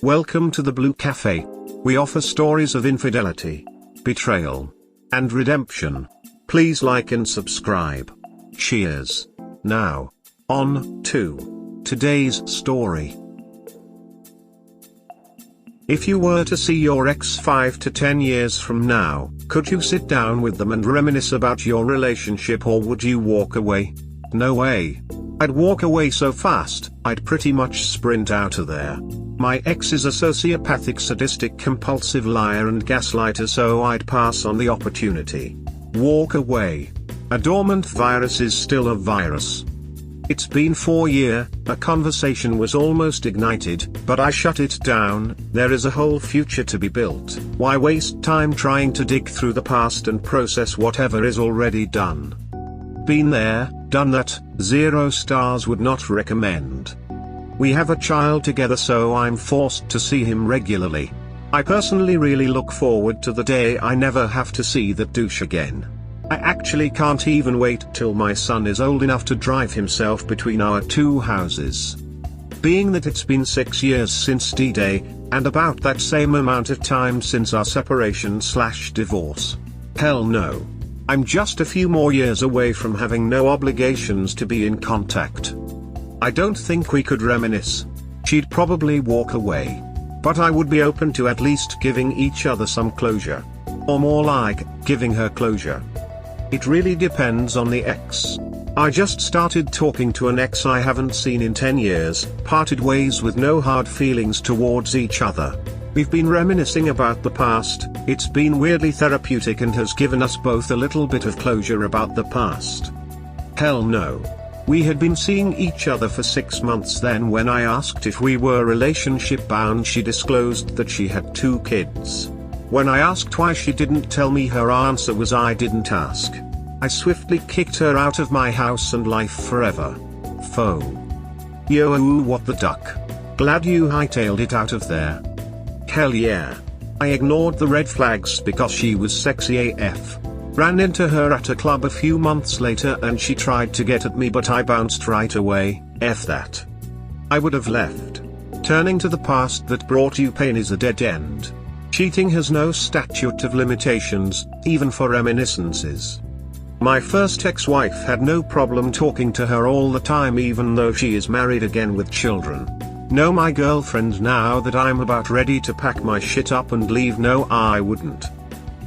Welcome to the Blue Cafe. We offer stories of infidelity, betrayal, and redemption. Please like and subscribe. Cheers. Now, on to today's story. If you were to see your ex 5 to 10 years from now, could you sit down with them and reminisce about your relationship, or would you walk away? No way. I'd walk away so fast, I'd pretty much sprint out of there. My ex is a sociopathic, sadistic, compulsive liar and gaslighter, so I'd pass on the opportunity. Walk away. A dormant virus is still a virus. It's been 4 years, a conversation was almost ignited, but I shut it down. There is a whole future to be built. Why waste time trying to dig through the past and process whatever is already done? Been there, done that. 0 stars would not recommend. We have a child together, so I'm forced to see him regularly. I personally really look forward to the day I never have to see that douche again. I actually can't even wait till my son is old enough to drive himself between our 2 houses. Being that it's been 6 years since D-Day, and about that same amount of time since our separation/divorce. Hell no. I'm just a few more years away from having no obligations to be in contact. I don't think we could reminisce. She'd probably walk away. But I would be open to at least giving each other some closure. Or more like, giving her closure. It really depends on the ex. I just started talking to an ex I haven't seen in 10 years, parted ways with no hard feelings towards each other. We've been reminiscing about the past. It's been weirdly therapeutic and has given us both a little bit of closure about the past. Hell no. We had been seeing each other for 6 months then. When I asked if we were relationship bound, she disclosed that she had 2 kids. When I asked why she didn't tell me, her answer was, I didn't ask. I swiftly kicked her out of my house and life forever. Foe. Yo, what the duck. Glad you hightailed it out of there. Hell yeah. I ignored the red flags because she was sexy AF. Ran into her at a club a few months later and she tried to get at me, but I bounced right away. F that. I would have left. Turning to the past that brought you pain is a dead end. Cheating has no statute of limitations, even for reminiscences. My first ex-wife had no problem talking to her all the time, even though she is married again with children. No, my girlfriend, now that I'm about ready to pack my shit up and leave, no, I wouldn't.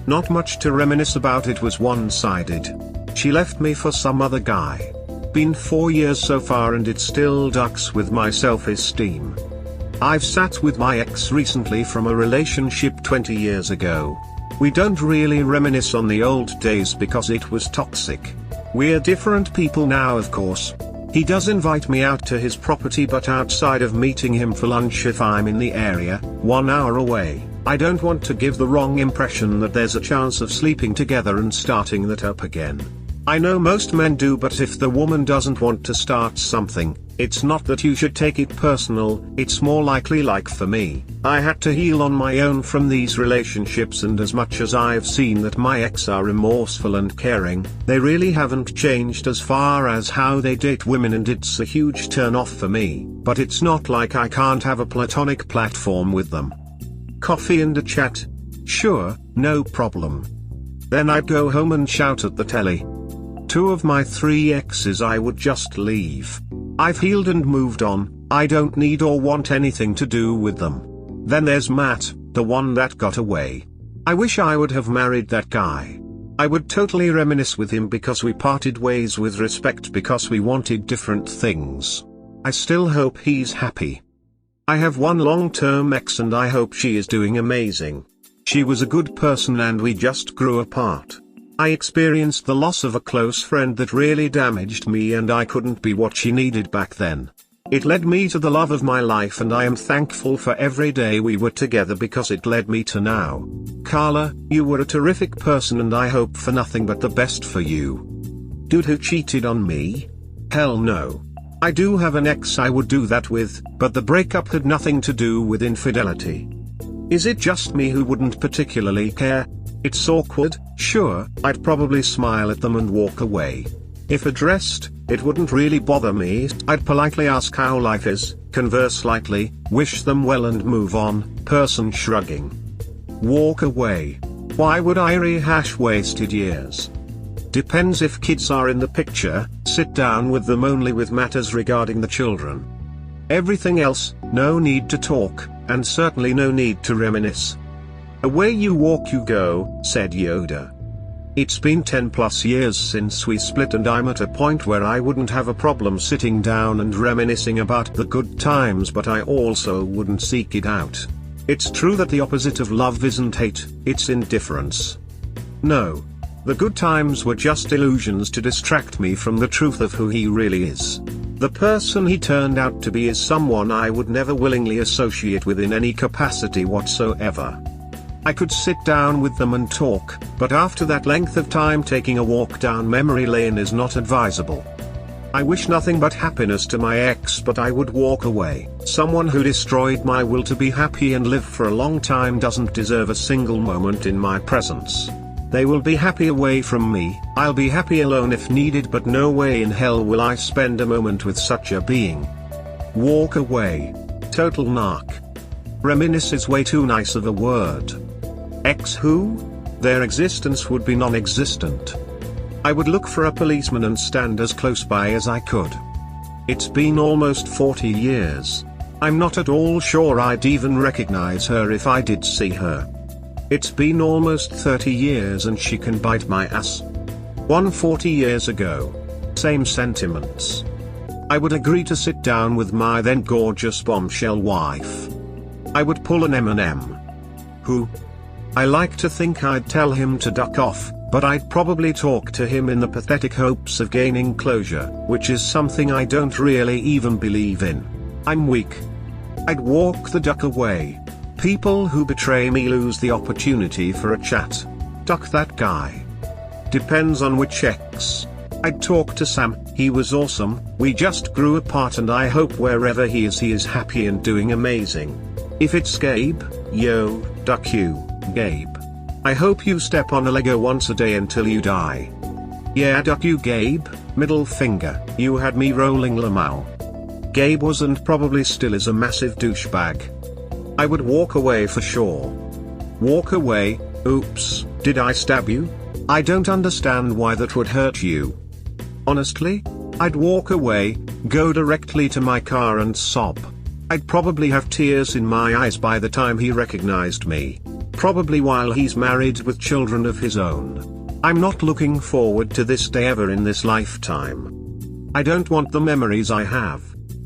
Not much to reminisce about, it was one-sided. She left me for some other guy. Been 4 years so far and it still ducks with my self-esteem. I've sat with my ex recently from a relationship 20 years ago. We don't really reminisce on the old days because it was toxic. We're different people now, of course. He does invite me out to his property, but outside of meeting him for lunch if I'm in the area, 1 hour away, I don't want to give the wrong impression that there's a chance of sleeping together and starting that up again. I know most men do, but if the woman doesn't want to start something, it's not that you should take it personal. It's more likely, like for me, I had to heal on my own from these relationships, and as much as I've seen that my ex are remorseful and caring, they really haven't changed as far as how they date women, and it's a huge turn off for me. But it's not like I can't have a platonic platform with them. Coffee and a chat? Sure, no problem. Then I'd go home and shout at the telly. 2 of my 3 exes I would just leave. I've healed and moved on. I don't need or want anything to do with them. Then there's Matt, the one that got away. I wish I would have married that guy. I would totally reminisce with him because we parted ways with respect because we wanted different things. I still hope he's happy. I have one long-term ex and I hope she is doing amazing. She was a good person and we just grew apart. I experienced the loss of a close friend that really damaged me, and I couldn't be what she needed back then. It led me to the love of my life, and I am thankful for every day we were together because it led me to now. Carla, you were a terrific person and I hope for nothing but the best for you. Dude who cheated on me? Hell no. I do have an ex I would do that with, but the breakup had nothing to do with infidelity. Is it just me who wouldn't particularly care? It's awkward, sure, I'd probably smile at them and walk away. If addressed, it wouldn't really bother me. I'd politely ask how life is, converse lightly, wish them well and move on, person shrugging. Walk away. Why would I rehash wasted years? Depends if kids are in the picture, sit down with them only with matters regarding the children. Everything else, no need to talk, and certainly no need to reminisce. Away you walk you go, said Yoda. It's been 10+ years since we split and I'm at a point where I wouldn't have a problem sitting down and reminiscing about the good times, but I also wouldn't seek it out. It's true that the opposite of love isn't hate, it's indifference. No. The good times were just illusions to distract me from the truth of who he really is. The person he turned out to be is someone I would never willingly associate with in any capacity whatsoever. I could sit down with them and talk, but after that length of time taking a walk down memory lane is not advisable. I wish nothing but happiness to my ex, but I would walk away. Someone who destroyed my will to be happy and live for a long time doesn't deserve a single moment in my presence. They will be happy away from me, I'll be happy alone if needed, but no way in hell will I spend a moment with such a being. Walk away. Total narc. Reminisce is way too nice of a word. Ex who? Their existence would be non-existent. I would look for a policeman and stand as close by as I could. It's been almost 40 years. I'm not at all sure I'd even recognize her if I did see her. It's been almost 30 years and she can bite my ass. 40 years ago. Same sentiments. I would agree to sit down with my then gorgeous bombshell wife. I would pull an M&M. Who? I like to think I'd tell him to duck off, but I'd probably talk to him in the pathetic hopes of gaining closure, which is something I don't really even believe in. I'm weak. I'd walk the duck away. People who betray me lose the opportunity for a chat. Duck that guy. Depends on which ex. I'd talk to Sam, he was awesome, we just grew apart and I hope wherever he is happy and doing amazing. If it's Gabe, yo, duck you, Gabe. I hope you step on a Lego once a day until you die. Yeah, duck you, Gabe, middle finger, you had me rolling lamau. Gabe was and probably still is a massive douchebag. I would walk away for sure. Walk away. Oops, did I stab you? I don't understand why that would hurt you. Honestly? I'd walk away, go directly to my car and sob. I'd probably have tears in my eyes by the time he recognized me. Probably while he's married with children of his own. I'm not looking forward to this day ever in this lifetime. I don't want the memories I have.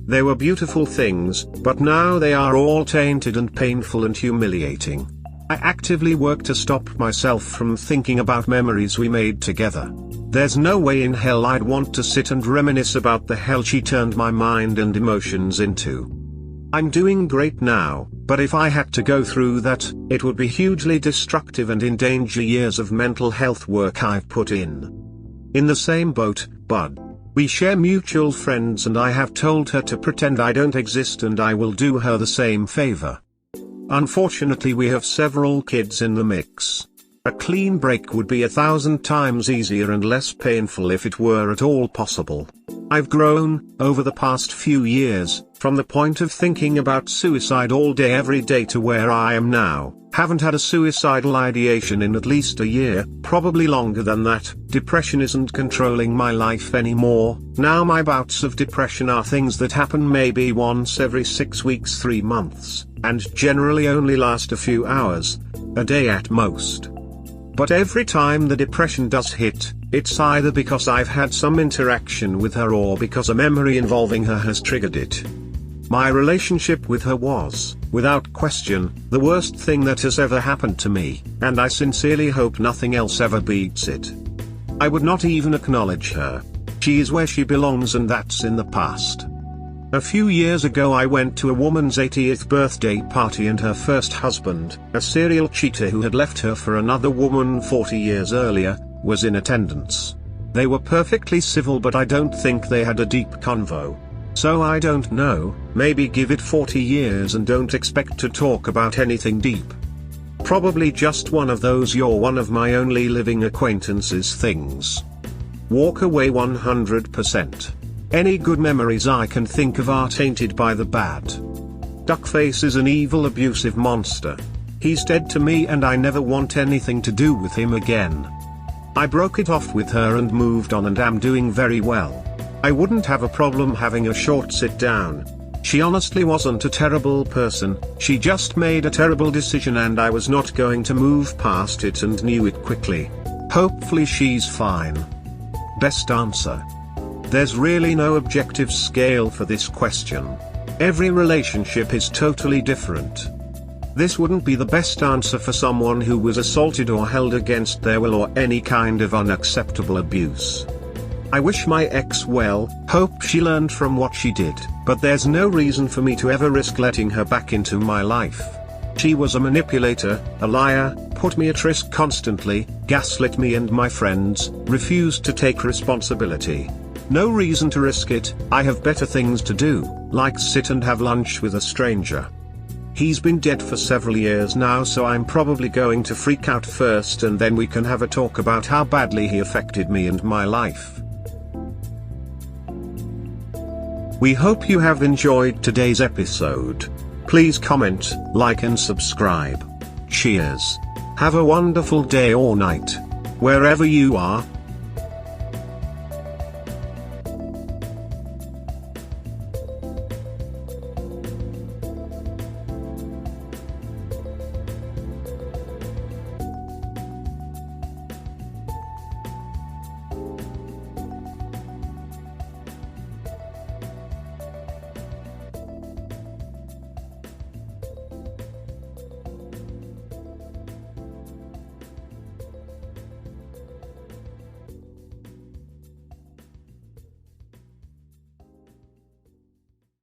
They were beautiful things, but now they are all tainted and painful and humiliating. I actively work to stop myself from thinking about memories we made together. There's no way in hell I'd want to sit and reminisce about the hell she turned my mind and emotions into. I'm doing great now, but if I had to go through that, it would be hugely destructive and endanger years of mental health work I've put in. In the same boat, bud. We share mutual friends and I have told her to pretend I don't exist and I will do her the same favor. Unfortunately we have several kids in the mix. A clean break would be 1,000 times easier and less painful if it were at all possible. I've grown, over the past few years, from the point of thinking about suicide all day every day to where I am now. Haven't had a suicidal ideation in at least a year, probably longer than that. Depression isn't controlling my life anymore. Now my bouts of depression are things that happen maybe once every 6 weeks, 3 months, and generally only last a few hours, a day at most. But every time the depression does hit, it's either because I've had some interaction with her or because a memory involving her has triggered it. My relationship with her was, without question, the worst thing that has ever happened to me, and I sincerely hope nothing else ever beats it. I would not even acknowledge her. She is where she belongs and that's in the past. A few years ago I went to a woman's 80th birthday party and her first husband, a serial cheater who had left her for another woman 40 years earlier, was in attendance. They were perfectly civil but I don't think they had a deep convo. So I don't know, maybe give it 40 years and don't expect to talk about anything deep. Probably just one of those "you're one of my only living acquaintances" things. Walk away 100%. Any good memories I can think of are tainted by the bad. Duckface is an evil, abusive monster. He's dead to me and I never want anything to do with him again. I broke it off with her and moved on and am doing very well. I wouldn't have a problem having a short sit down. She honestly wasn't a terrible person, she just made a terrible decision and I was not going to move past it and knew it quickly. Hopefully she's fine. Best answer. There's really no objective scale for this question. Every relationship is totally different. This wouldn't be the best answer for someone who was assaulted or held against their will or any kind of unacceptable abuse. I wish my ex well, hope she learned from what she did, but there's no reason for me to ever risk letting her back into my life. She was a manipulator, a liar, put me at risk constantly, gaslit me and my friends, refused to take responsibility. No reason to risk it. I have better things to do, like sit and have lunch with a stranger. He's been dead for several years now, so I'm probably going to freak out first and then we can have a talk about how badly he affected me and my life. We hope you have enjoyed today's episode. Please comment, like and subscribe. Cheers. Have a wonderful day or night, wherever you are.